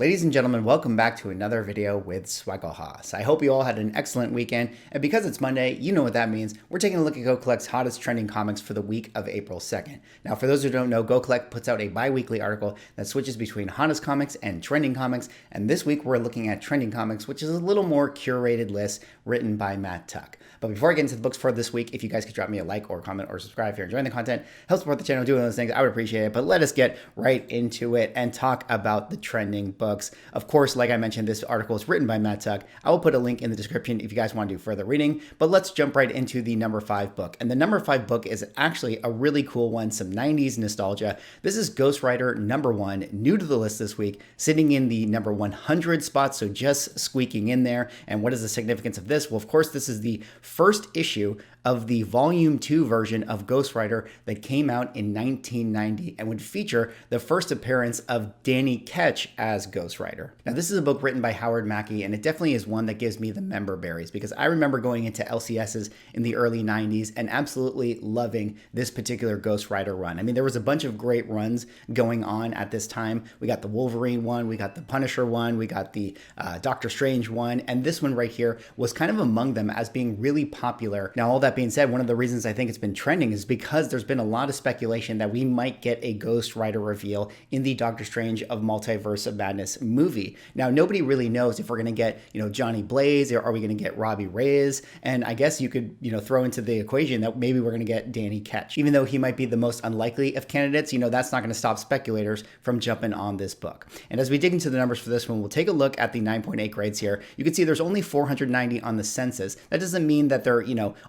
Ladies and gentlemen, welcome back to another video with Swaggle. I hope you all had an excellent weekend, and because it's Monday, you know what that means. We're taking a look at GoCollect's hottest trending comics for the week of April 2nd. Now, for those who don't know, GoCollect puts out a bi-weekly article that switches between hottest comics and trending comics, and this week we're looking at trending comics, which is a little more curated list written by Matt Tuck. But before I get into the books for this week, if you guys could drop me a like or comment or subscribe if you're enjoying the content, help support the channel, doing those things, I would appreciate it. But let us get right into it and talk about the trending books. Of course, like I mentioned, this article is written by Matt Tuck. I will put a link in the description if you guys want to do further reading, but let's jump right into the number 5 book. And the number 5 book is actually a really cool one, some 90s nostalgia. This is Ghost Rider number 1, new to the list this week, sitting in the number 100 spot, so just squeaking in there. And what is the significance of this? Well, of course, this is the first issue of the Volume 2 version of Ghost Rider that came out in 1990 and would feature the first appearance of Danny Ketch as Ghost Rider. Now, this is a book written by Howard Mackey, and it definitely is one that gives me the member berries because I remember going into LCSs in the early 90s and absolutely loving this particular Ghost Rider run. I mean, there was a bunch of great runs going on at this time. We got the Wolverine one, we got the Punisher one, we got the Doctor Strange one, and this one right here was kind of among them as being really popular. Now, all that being said, one of the reasons I think it's been trending is because there's been a lot of speculation that we might get a Ghost Rider reveal in the Doctor Strange of Multiverse of Madness movie. Now, nobody really knows if we're going to get, Johnny Blaze, or are we going to get Robbie Reyes? And I guess you could, throw into the equation that maybe we're going to get Danny Ketch. Even though he might be the most unlikely of candidates, that's not going to stop speculators from jumping on this book. And as we dig into the numbers for this one, we'll take a look at the 9.8 grades here. You can see there's only 490 on the census. That doesn't mean that there,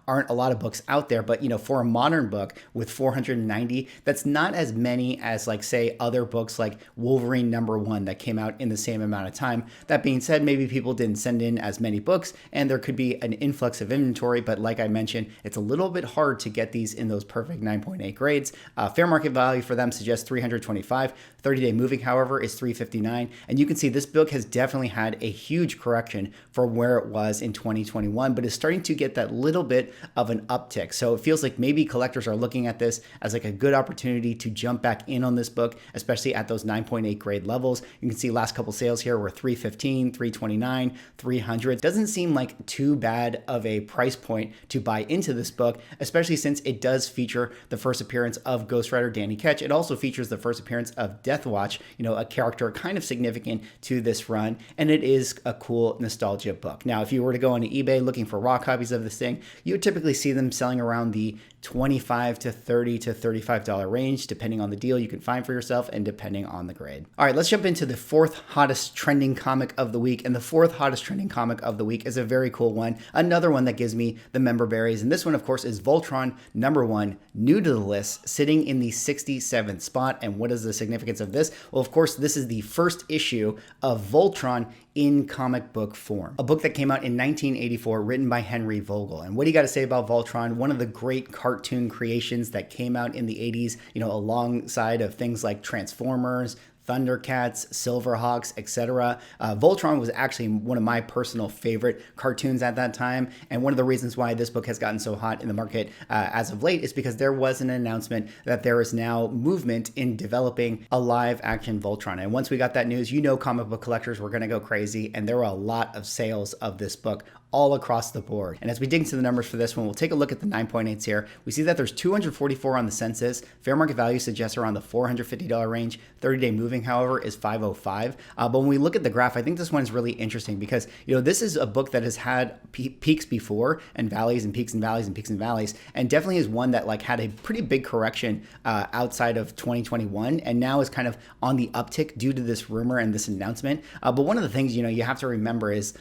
aren't a lot of books out there, but for a modern book with 490, that's not as many as like say other books like Wolverine number 1 that came out in the same amount of time. That being said, maybe people didn't send in as many books and there could be an influx of inventory, but like I mentioned, it's a little bit hard to get these in those perfect 9.8 grades. Fair market value for them suggests 325. 30-day moving, however, is 359, and you can see this book has definitely had a huge correction from where it was in 2021, but is starting to get that little bit of an uptick. So it feels like maybe collectors are looking at this as like a good opportunity to jump back in on this book, especially at those 9.8 grade levels. You can see last couple sales here were 315, 329, 300. Doesn't seem like too bad of a price point to buy into this book, especially since it does feature the first appearance of Ghost Rider Danny Ketch. It also features the first appearance of Death Watch, a character kind of significant to this run, and it is a cool nostalgia book. Now, if you were to go on eBay looking for raw copies of this thing, you would typically see them selling around the $25 to $30 to $35 range, depending on the deal you can find for yourself and depending on the grade. All right, let's jump into the 4th hottest trending comic of the week. And the 4th hottest trending comic of the week is a very cool one. Another one that gives me the member berries. And this one, of course, is Voltron number 1, new to the list, sitting in the 67th spot. And what is the significance of this? Well, of course, this is the first issue of Voltron in comic book form. A book that came out in 1984, written by Henry Vogel. And what do you got to say about Voltron? One of the great cartoon creations that came out in the 80s, alongside of things like Transformers, Thundercats, Silverhawks, etc. Voltron was actually one of my personal favorite cartoons at that time, and one of the reasons why this book has gotten so hot in the market as of late is because there was an announcement that there is now movement in developing a live-action Voltron. And once we got that news, comic book collectors were going to go crazy, and there were a lot of sales of this book all across the board. And as we dig into the numbers for this one, we'll take a look at the 9.8s here. We see that there's 244 on the census. Fair market value suggests around the $450 range. 30-day moving, however, is 505. But when we look at the graph, I think this one is really interesting because, this is a book that has had peaks before and valleys and peaks and valleys and peaks and valleys, and definitely is one that had a pretty big correction outside of 2021 and now is kind of on the uptick due to this rumor and this announcement. But one of the things, you have to remember is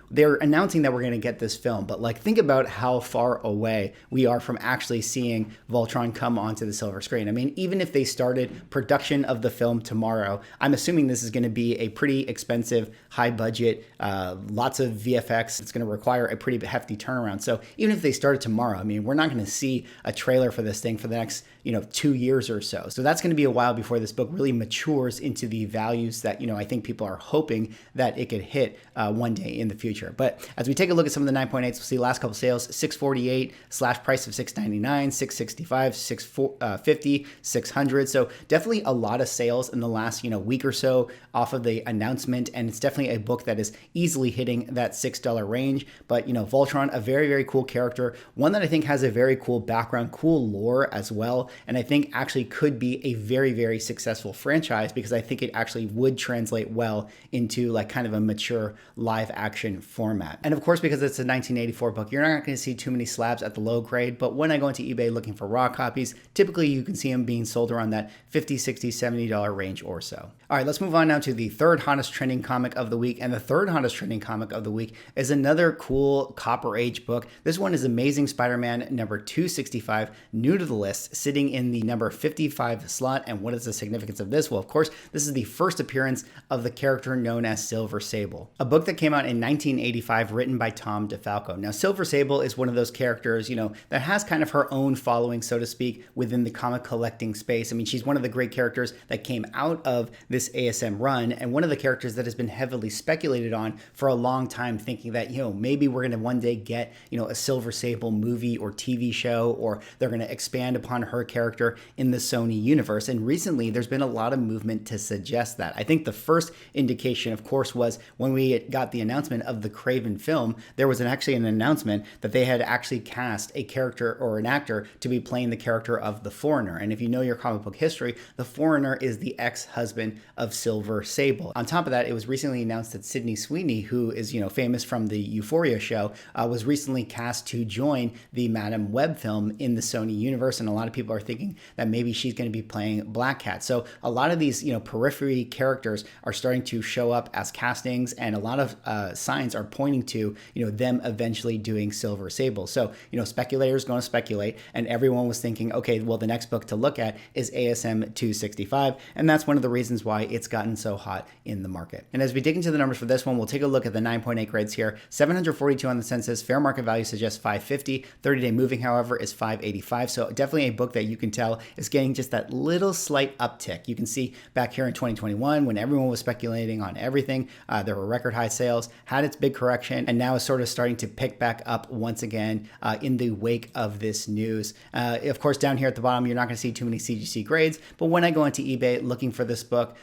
they're announcing that we're going to get this film, but think about how far away we are from actually seeing Voltron come onto the silver screen. I mean, even if they started production of the film tomorrow, I'm assuming this is going to be a pretty expensive, high budget, lots of VFX. It's going to require a pretty hefty turnaround. So even if they started tomorrow, I mean, we're not going to see a trailer for this thing for the next, 2 years or so. So that's going to be a while before this book really matures into the values that, I think people are hoping that it could hit one day in the future. But as we take a look at some of the 9.8s, we'll see last couple sales, $648 slash price of $699, $665, $650, $600. So definitely a lot of sales in the last, week or so off of the announcement. And it's definitely a book that is easily hitting that $6 range. But, Voltron, a very, very cool character, one that I think has a very cool background, cool lore as well. And I think actually could be a very, very successful franchise, because I think it actually would translate well into like kind of a mature live action format. And of course, because it's a 1984 book, you're not going to see too many slabs at the low grade. But when I go into eBay looking for raw copies, typically you can see them being sold around that $50, $60, $70 range or so. All right, let's move on now to the third hottest trending comic of the week. And the third hottest trending comic of the week is another cool Copper Age book. This one is Amazing Spider-Man number 265, new to the list, sitting in the number 55 slot. And what is the significance of this? Well, of course, this is the first appearance of the character known as Silver Sable, a book that came out in 1985, written by Tom DeFalco. Now, Silver Sable is one of those characters, that has kind of her own following, so to speak, within the comic collecting space. I mean, she's one of the great characters that came out of this ASM run, and one of the characters that has been heavily speculated on for a long time, thinking that, maybe we're going to one day get, a Silver Sable movie or TV show, or they're going to expand upon her character in the Sony universe. And recently, there's been a lot of movement to suggest that. I think the first indication, of course, was when we got the announcement of the Craven film. There was actually an announcement that they had actually cast a character or an actor to be playing the character of the Foreigner. And if you know your comic book history, the Foreigner is the ex-husband of Silver Sable. On top of that, it was recently announced that Sydney Sweeney, who is, famous from the Euphoria show, was recently cast to join the Madam Web film in the Sony universe. And a lot of people are thinking that maybe she's going to be playing Black Cat. So a lot of these, periphery characters are starting to show up as castings, and a lot of signs are pointing to, them eventually doing Silver Sable. So, speculators going to speculate, and everyone was thinking, okay, well, the next book to look at is ASM 265, and that's one of the reasons why it's gotten so hot in the market. And as we dig into the numbers for this one, we'll take a look at the 9.8 grades here. 742 on the census, fair market value suggests 550, 30-day moving, however, is 585. So definitely a book that you can tell is getting just that little slight uptick. You can see back here in 2021, when everyone was speculating on everything, there were record high sales, had its big correction, and now is sort of starting to pick back up once again in the wake of this news. Of course, down here at the bottom, you're not going to see too many CGC grades, but when I go into eBay looking for this book,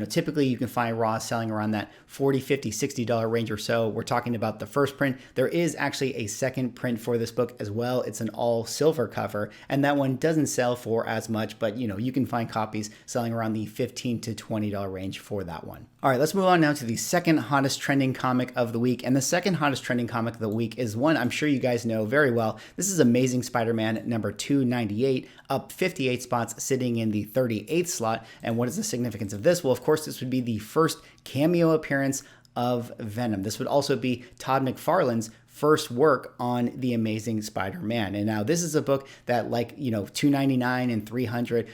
typically you can find raw selling around that $40, $50, $60 range or so. We're talking about the first print. There is actually a second print for this book as well. It's an all silver cover, and that one doesn't sell for as much, but you can find copies selling around the $15 to $20 range for that one. All right, let's move on now to the second hottest trending comic of the week. And the second hottest trending comic of the week is one I'm sure you guys know very well. This is Amazing Spider-Man number 298, up 58 spots, sitting in the 38th slot. And what is the significance of this? Well, of course, this would be the first cameo appearance of Venom. This would also be Todd McFarlane's first work on The Amazing Spider-Man. And now this is a book that, like, $299 and $300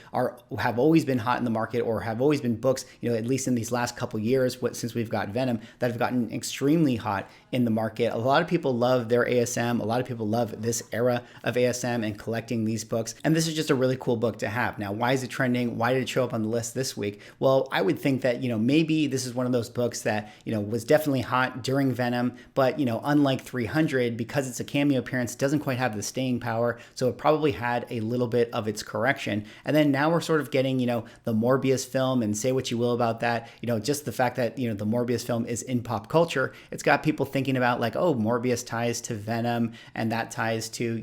have always been hot in the market, or have always been books, at least in these last couple years, since we've got Venom, that have gotten extremely hot in the market. A lot of people love their ASM. A lot of people love this era of ASM and collecting these books. And this is just a really cool book to have. Now, why is it trending? Why did it show up on the list this week? Well, I would think that, maybe this is one of those books that, was definitely hot during Venom, but, unlike 300, because it's a cameo appearance, doesn't quite have the staying power. So it probably had a little bit of its correction. And then now we're sort of getting, the Morbius film, and say what you will about that. Just the fact that, the Morbius film is in pop culture, it's got people thinking about like, oh, Morbius ties to Venom, and that ties to,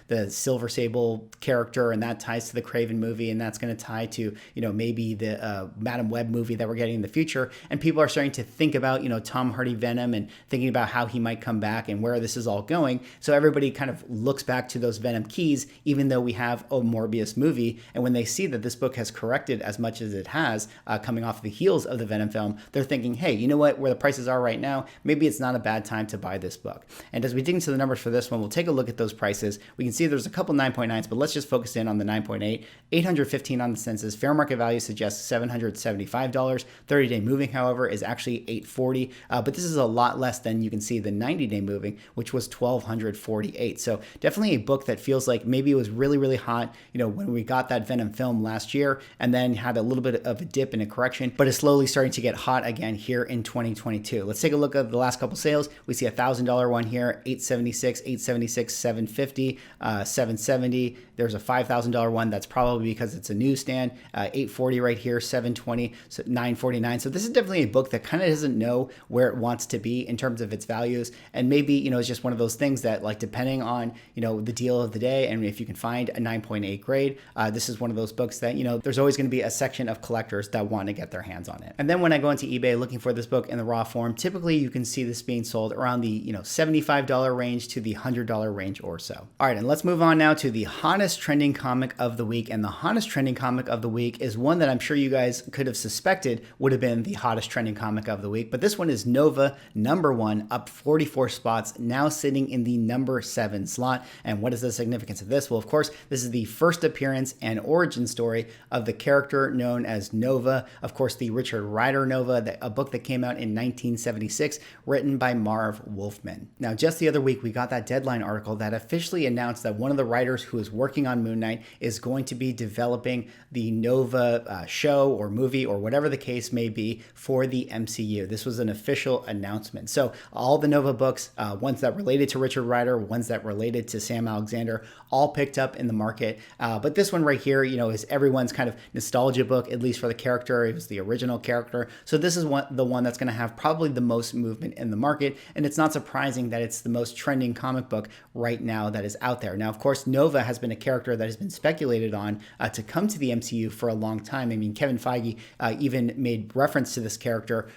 the Silver Sable character, and that ties to the Craven movie, and that's going to tie to, maybe the Madam Web movie that we're getting in the future. And people are starting to think about, Tom Hardy Venom, and thinking about how he might come back and where this is all going. So everybody kind of looks back to those Venom keys, even though we have a Morbius movie. And when they see that this book has corrected as much as it has, coming off the heels of the Venom film, they're thinking, hey, you know what, where the prices are right now, maybe it's not a bad time to buy this book. And as we dig into the numbers for this one, we'll take a look at those prices. We can see there's a couple 9.9s, but let's just focus in on the 9.8. 815 on the census. Fair market value suggests $775. 30-day moving, however, is actually $840. But this is a lot less than you can see the 90-day Moving, which was 1,248. So definitely a book that feels like maybe it was really, really hot, when we got that Venom film last year, and then had a little bit of a dip and a correction, but is slowly starting to get hot again here in 2022. Let's take a look at the last couple sales. We see a $1,000 one here, $876, $750, $770. There's a $5,000 one that's probably because it's a newsstand, $840 right here, $720, so $949. So this is definitely a book that kind of doesn't know where it wants to be in terms of its values, and maybe it's just one of those things that, like, depending on the deal of the day, and if you can find a 9.8 grade, this is one of those books that there's always going to be a section of collectors that want to get their hands on it. And then when I go into eBay looking for this book in the raw form, typically you can see this being sold around the $75 range to the $100 range or so. All right, and let's move on now to the hottest trending comic of the week. And the hottest trending comic of the week is one that I'm sure you guys could have suspected would have been the hottest trending comic of the week, but this one is Nova, #1, up 44 spots, now sitting in the #7 slot. And what is the significance of this? Well, of course, this is the first appearance and origin story of the character known as Nova. Of course, the Richard Rider Nova, a book that came out in 1976, written by Marv Wolfman. Now, just the other week, we got that Deadline article that officially announced that one of the writers who is working on Moon Knight is going to be developing the Nova show or movie or whatever the case may be for the MCU. This was an official announcement. So all the Nova books, ones that related to Richard Rider, ones that related to Sam Alexander, all picked up in the market. But this one right here, is everyone's kind of nostalgia book, at least for the character. It was the original character. So this is the one that's going to have probably the most movement in the market. And it's not surprising that it's the most trending comic book right now that is out there. Now, of course, Nova has been a character that has been speculated on to come to the MCU for a long time. I mean, Kevin Feige even made reference to this character,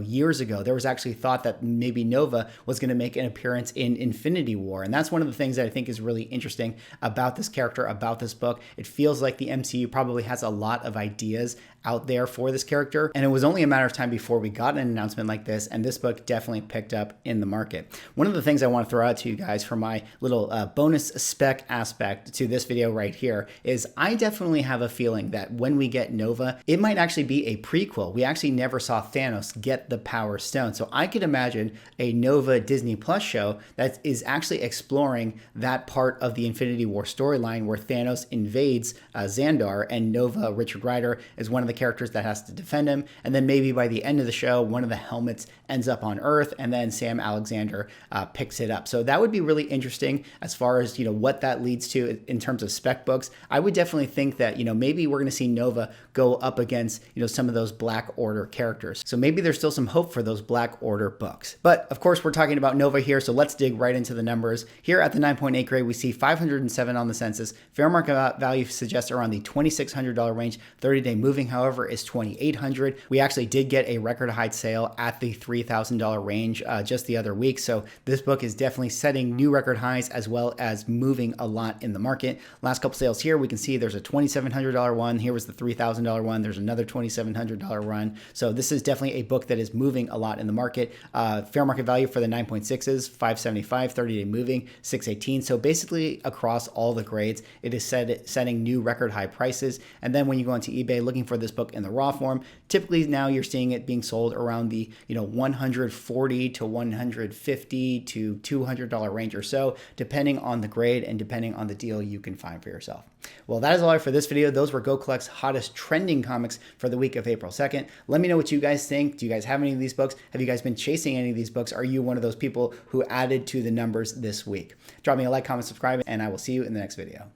years ago. There was actually thought that maybe Nova was going to make an appearance in Infinity War. And that's one of the things that I think is really interesting about this character, about this book. It feels like the MCU probably has a lot of ideas out there for this character, and it was only a matter of time before we got an announcement like this, and this book definitely picked up in the market. One of the things I want to throw out to you guys for my little bonus spec aspect to this video right here is I definitely have a feeling that when we get Nova, it might actually be a prequel. We actually never saw Thanos get the Power Stone, so I could imagine a Nova Disney Plus show that is actually exploring that part of the Infinity War storyline where Thanos invades Xandar, and Nova, Richard Rider, is one of the characters that has to defend him, and then maybe by the end of the show, one of the helmets ends up on Earth, and then Sam Alexander picks it up. So that would be really interesting as far as what that leads to in terms of spec books. I would definitely think that maybe we're going to see Nova go up against some of those Black Order characters. So maybe there's still some hope for those Black Order books. But of course, we're talking about Nova here, so let's dig right into the numbers. Here at the 9.8 grade, we see 507 on the census. Fair market value suggests around the $2,600 range. 30-day moving, however, is $2,800. We actually did get a record high sale at the $3,000 range just the other week. So this book is definitely setting new record highs as well as moving a lot in the market. Last couple sales here, we can see there's a $2,700 one. Here was the $3,000 one. There's another $2,700 run. So this is definitely a book that is moving a lot in the market. Fair market value for the 9.6 is $575, 30-day moving, $618. So basically across all the grades, it is setting new record high prices. And then when you go into eBay looking for this book in the raw form, typically now you're seeing it being sold around the $140 to $150 to $200 range or so, depending on the grade and depending on the deal you can find for yourself. Well, that is all for this video. Those were Go Collect's hottest trending comics for the week of April 2nd. Let me know what you guys think. Do you guys have any of these books? Have you guys been chasing any of these books? Are you one of those people who added to the numbers this week? Drop me a like, comment, subscribe, and I will see you in the next video.